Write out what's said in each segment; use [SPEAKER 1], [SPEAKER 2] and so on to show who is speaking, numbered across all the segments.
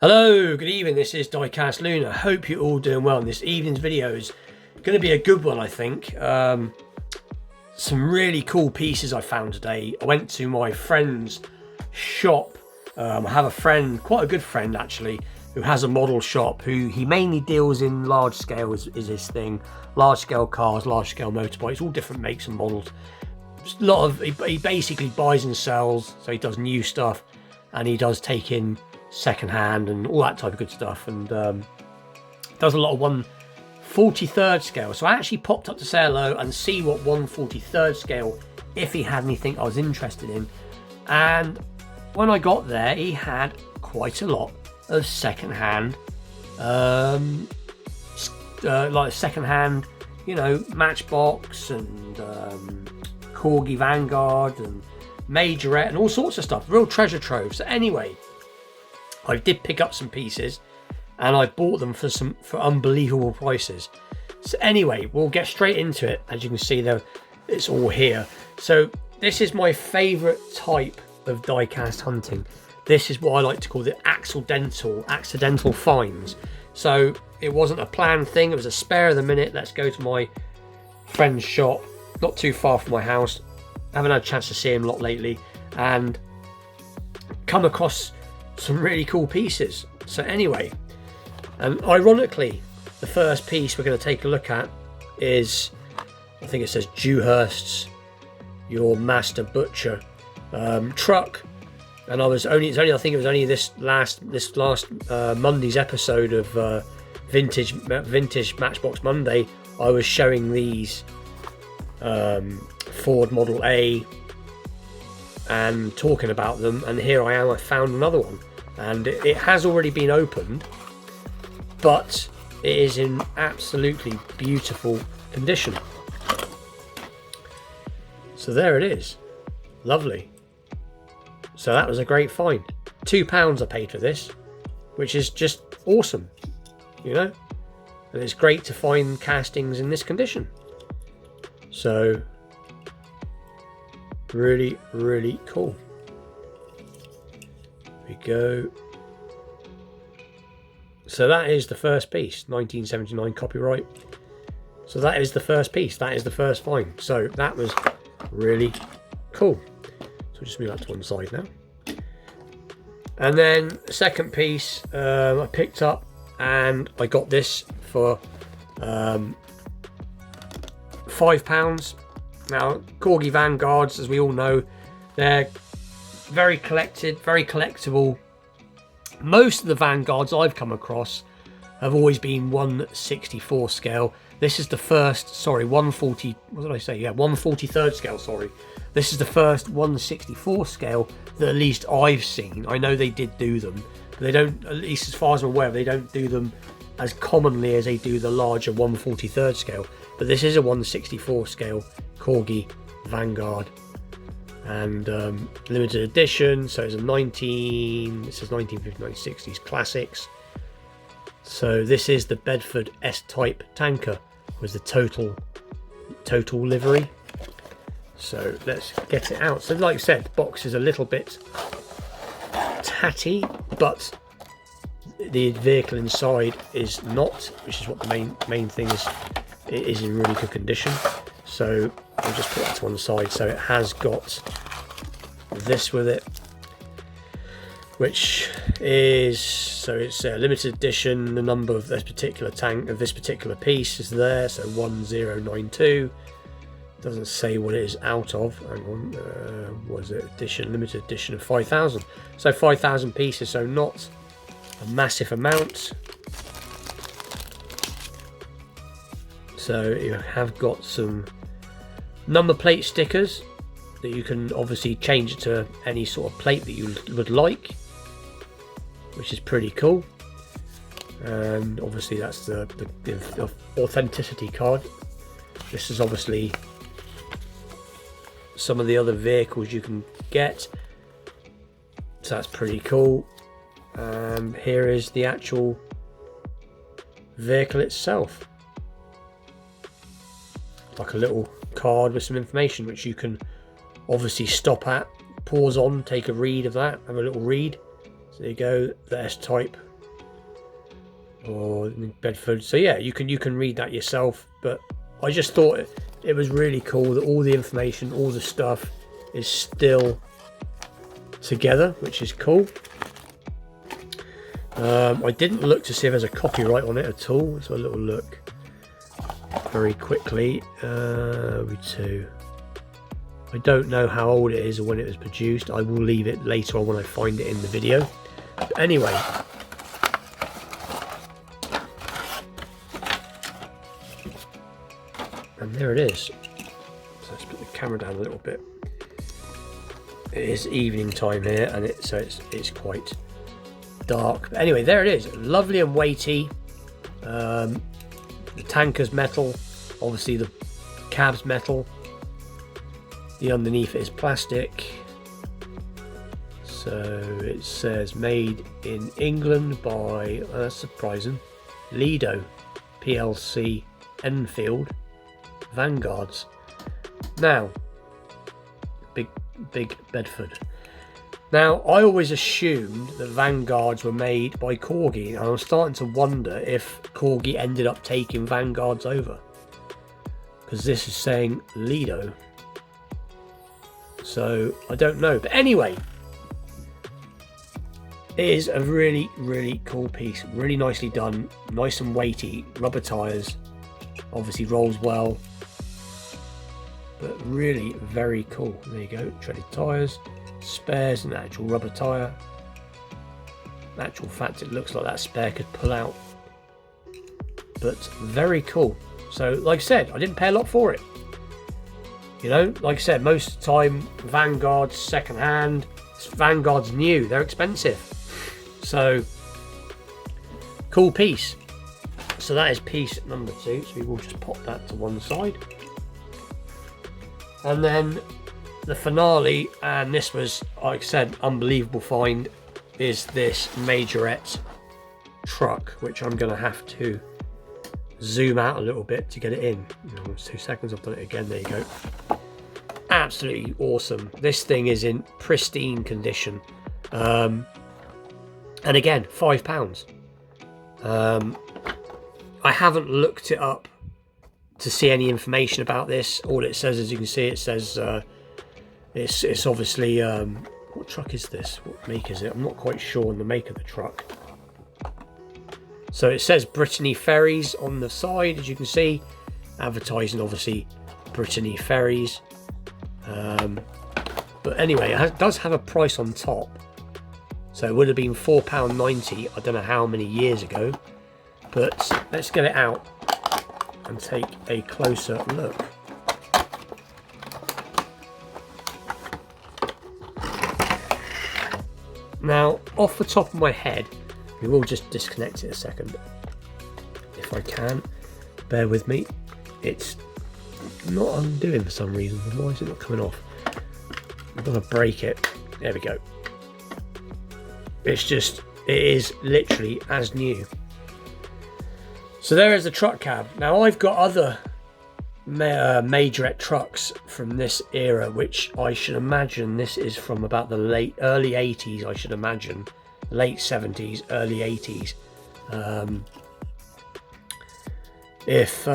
[SPEAKER 1] Hello, good evening, this is Diecast Luna. Hope you're all doing well. And this evening's video is going to be a good one, I think. Some really cool pieces I found today. I went to my friend's shop. I have a friend, quite a good friend actually, who has a model shop. He mainly deals in large scale is his thing. Large scale cars, large scale motorbikes, all different makes and models. Just a lot of, he basically buys and sells, so he does new stuff and he does take in second hand and all that type of good stuff, and does a lot of 1/43 scale. So I actually popped up to say hello and see what 1/43 scale, if he had anything I was interested in. And when I got there, he had quite a lot of second hand, like second hand, you know, Matchbox and Corgi Vanguard and Majorette and all sorts of stuff. Real treasure trove. So anyway, I did pick up some pieces and I bought them for unbelievable prices. So anyway, we'll get straight into it. As you can see though, it's all here. So this is my favorite type of die-cast hunting. This is what I like to call the accidental finds. So it wasn't a planned thing, it was a spare of the minute. Let's go to my friend's shop, not too far from my house. I haven't had a chance to see him a lot lately, and come across some really cool pieces. So anyway, ironically, the first piece we're going to take a look at is, I think it says Dewhurst's Your Master Butcher truck. And I think it was only this last Monday's episode of vintage Matchbox Monday, I was showing these Ford Model A and talking about them, and here I am, I found another one, and it has already been opened, but it is in absolutely beautiful condition. So there it is, lovely. So that was a great find. £2 I paid for this, which is just awesome, you know, and it's great to find castings in this condition. So really, really cool. There we go. So that is the first piece, 1979 copyright. So that is the first piece, that is the first find. So that was really cool. So just move that to one side now. And then the second piece I picked up, and I got this for £5. Now, Corgi Vanguards, as we all know, they're very collectible. Most of the Vanguards I've come across have always been 1/64 scale. This is the first, sorry, 140, what did I say? Yeah, 1/43 scale, sorry. This is the first 1/64 scale that at least I've seen. I know they did do them, but they don't, at least as far as I'm aware, they don't do them as commonly as they do the larger 1/43 scale. But this is a 1/64 scale Corgi Vanguard, and limited edition. So it's a 1950s classics. So this is the Bedford S-type tanker with the total livery. So let's get it out. So like I said, the box is a little bit tatty, but the vehicle inside is not, which is what the main thing is. It is in really good condition. So I'll just put that to one side. So it has got this with it, which is, so it's a limited edition. The number of this particular piece is there, so 1092. Doesn't say what it is out of. Hang on, was it edition, limited edition of 5,000. So 5,000 pieces, so not a massive amount. So you have got some number plate stickers that you can obviously change it to any sort of plate that you would like, which is pretty cool. And obviously that's the authenticity card. This is obviously some of the other vehicles you can get, so that's pretty cool. Here is the actual vehicle itself, like a little card with some information which you can obviously stop at, pause on, take a read of that, have a little read. So there you go, the S-type or Bedford. So yeah, you can read that yourself, but I just thought it was really cool that all the information, all the stuff is still together, which is cool. I didn't look to see if there's a copyright on it at all. Let's have a little look very quickly. I don't know how old it is or when it was produced. I will leave it later on when I find it in the video. But anyway, and there it is. So let's put the camera down a little bit. It is evening time here, and it's quite dark. But anyway, there it is. Lovely and weighty. The tanker's metal, obviously the cab's metal. The underneath is plastic. So it says made in England by, that's surprising, Lido PLC Enfield Vanguards. Now, big Bedford. Now, I always assumed that Vanguards were made by Corgi, and I'm starting to wonder if Corgi ended up taking Vanguards over, because this is saying Lido. So I don't know, but anyway, it is a really, really cool piece. Really nicely done, nice and weighty. Rubber tires, obviously rolls well, but really very cool. There you go, treaded tires, spares, and actual rubber tire. In actual fact, it looks like that spare could pull out, but very cool. So like I said, I didn't pay a lot for it. You know, like I said, most of the time Vanguard's second hand, Vanguard's new, they're expensive. So cool piece. So that is piece number 2. So we will just pop that to one side. And then the finale, and this was, like I said, unbelievable find, is this majorette truck, which I'm going to have to zoom out a little bit to get it in. It's 2 seconds, I've done it again. There you go. Absolutely awesome. This thing is in pristine condition. And again, £5. I haven't looked it up to see any information about this. All it says, as you can see, it says it's obviously what truck is this? What make is it? I'm not quite sure on the make of the truck. So it says Brittany Ferries on the side, as you can see, advertising obviously Brittany Ferries. But anyway, it does have a price on top. So it would have been £4.90, I don't know how many years ago. But let's get it out and take a closer look. Now, off the top of my head, we will just disconnect it a second, if I can. Bear with me. It's not undoing for some reason. Why is it not coming off? I'm gonna break it. There we go. It is literally as new. So there is the truck cab. Now I've got other majorette trucks from this era, which I should imagine this is from about the early 80s, I should imagine. Late 70s, early 80s. If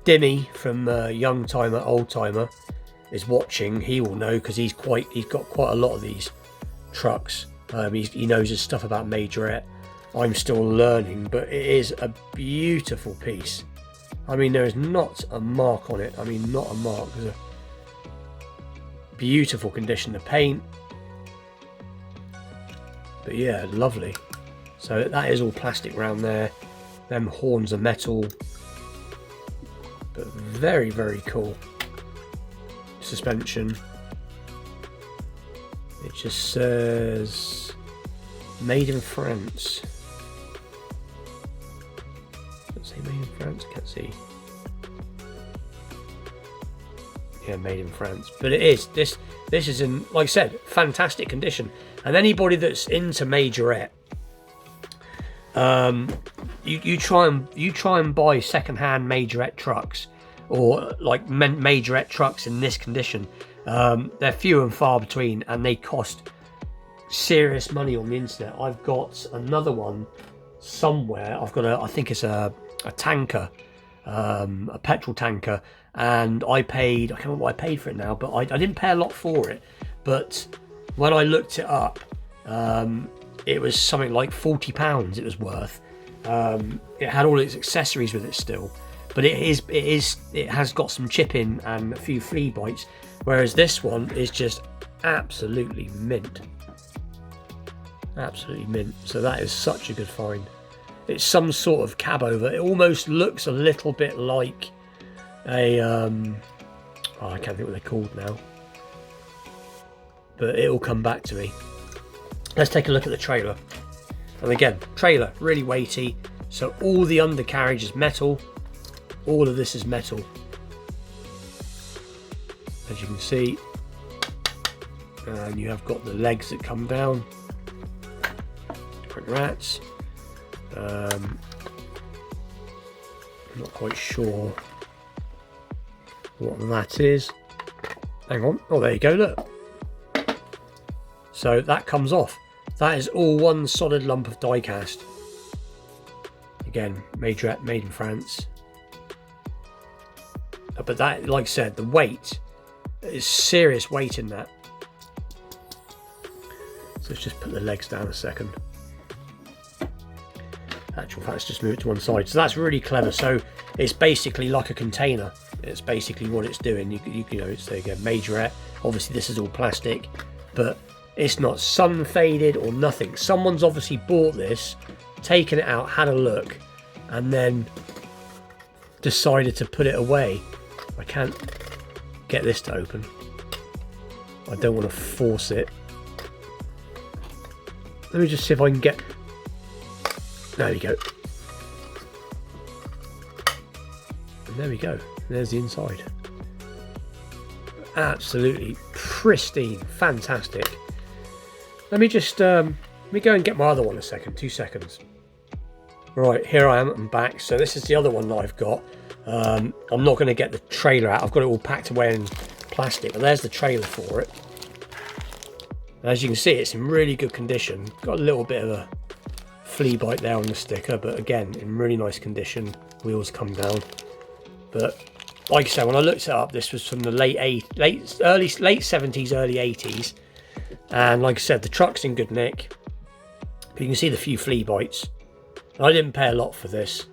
[SPEAKER 1] Dimmy from Young Timer, Old Timer is watching, he will know, because he's got quite a lot of these trucks. He knows his stuff about majorette. I'm still learning, but it is a beautiful piece. I mean, there is not a mark on it. I mean, not a mark. There's a beautiful condition of paint. But yeah, lovely. So that is all plastic around there. Them horns are metal. But very, very cool. Suspension. It just says made in France. Does it say made in France? I can't see. Yeah, made in France. But it is. This is in, like I said, fantastic condition. And anybody that's into majorette, you try and buy second-hand majorette trucks, or like majorette trucks in this condition. They're few and far between, and they cost serious money on the internet. I've got another one somewhere. I've got I think it's a tanker, a petrol tanker, and I can't remember what I paid for it now, but I didn't pay a lot for it. But when I looked it up, it was something like £40 it was worth. It had all its accessories with it still, but it has got some chipping and a few flea bites, whereas this one is just absolutely mint. Absolutely mint. So that is such a good find. It's some sort of cab over. It almost looks a little bit like a I can't think what they're called now, but it'll come back to me. Let's take a look at the trailer. And again, trailer really weighty, so all the undercarriage is metal, all of this is metal, as you can see, and you have got the legs that come down. Quick rats. I'm not quite sure what that is. Hang on. Oh, there you go, look. So that comes off. That is all one solid lump of die cast. Again, majorette, made in France. But that, like I said, the weight is serious weight in that. So let's just put the legs down a second. Actual fact, let's just move it to one side. So that's really clever. So it's basically like a container. It's basically what it's doing. You know, it's, there you go, majorette. Obviously this is all plastic, but it's not sun faded or nothing. Someone's obviously bought this, taken it out, had a look, and then decided to put it away. I can't get this to open. I don't want to force it. Let me just see if I can get... There we go. And there we go. There's the inside. Absolutely pristine, fantastic. Let me just let me go and get my other one a second. 2 seconds. Right, here I am. I'm back. So this is the other one that I've got. I'm not going to get the trailer out. I've got it all packed away in plastic. But there's the trailer for it. As you can see, it's in really good condition. Got a little bit of a flea bite there on the sticker, but again, in really nice condition. Wheels come down. But like I said, when I looked it up, this was from the late 70s, early 80s. And like I said, the truck's in good nick. But you can see the few flea bites. I didn't pay a lot for this,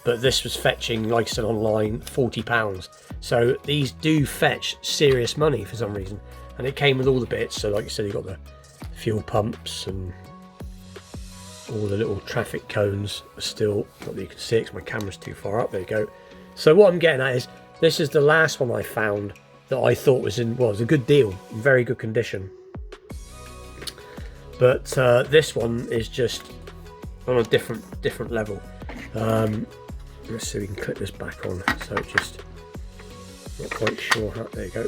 [SPEAKER 1] but this was fetching, like I said, online, £40. So these do fetch serious money for some reason. And it came with all the bits. So like I said, you got the fuel pumps and all the little traffic cones are still, not that you can see it because my camera's too far up. There you go. So what I'm getting at is, this is the last one I found that I thought was a good deal, in very good condition. But this one is just on a different level. Let's see if we can clip this back on. So it just, not quite sure how, there you go.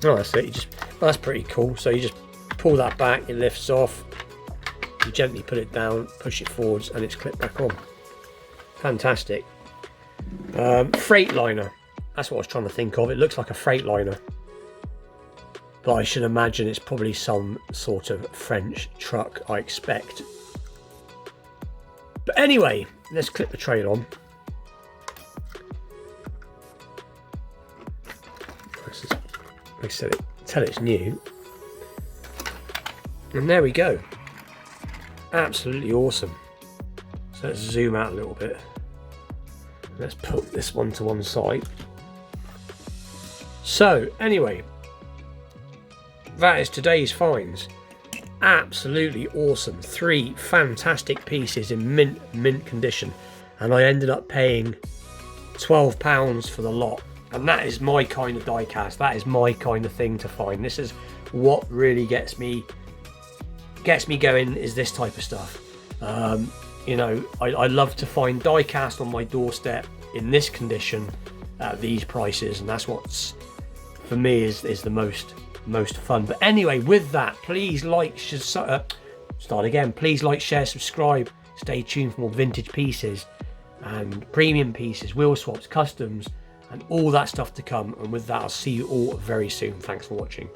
[SPEAKER 1] Oh, that's it. That's pretty cool. So you just pull that back, it lifts off. You gently put it down, push it forwards, and it's clipped back on. Fantastic. Freightliner. That's what I was trying to think of. It looks like a Freightliner, but I should imagine it's probably some sort of French truck, I expect. But anyway, let's clip the trailer on. Like I said, tell it's new. And there we go. Absolutely awesome. So let's zoom out a little bit. Let's put this one to one side. So anyway, that is today's finds. Absolutely awesome. 3 fantastic pieces in mint condition, and I ended up paying £12 for the lot. And that is my kind of die cast. That is my kind of thing to find. This is what really gets me going, is this type of stuff. You know, I love to find die cast on my doorstep in this condition at these prices, and that's what's for me is the most fun. But anyway, with that, please please like, share, subscribe. Stay tuned for more vintage pieces and premium pieces, wheel swaps, customs, and all that stuff to come. And with that, I'll see you all very soon. Thanks for watching.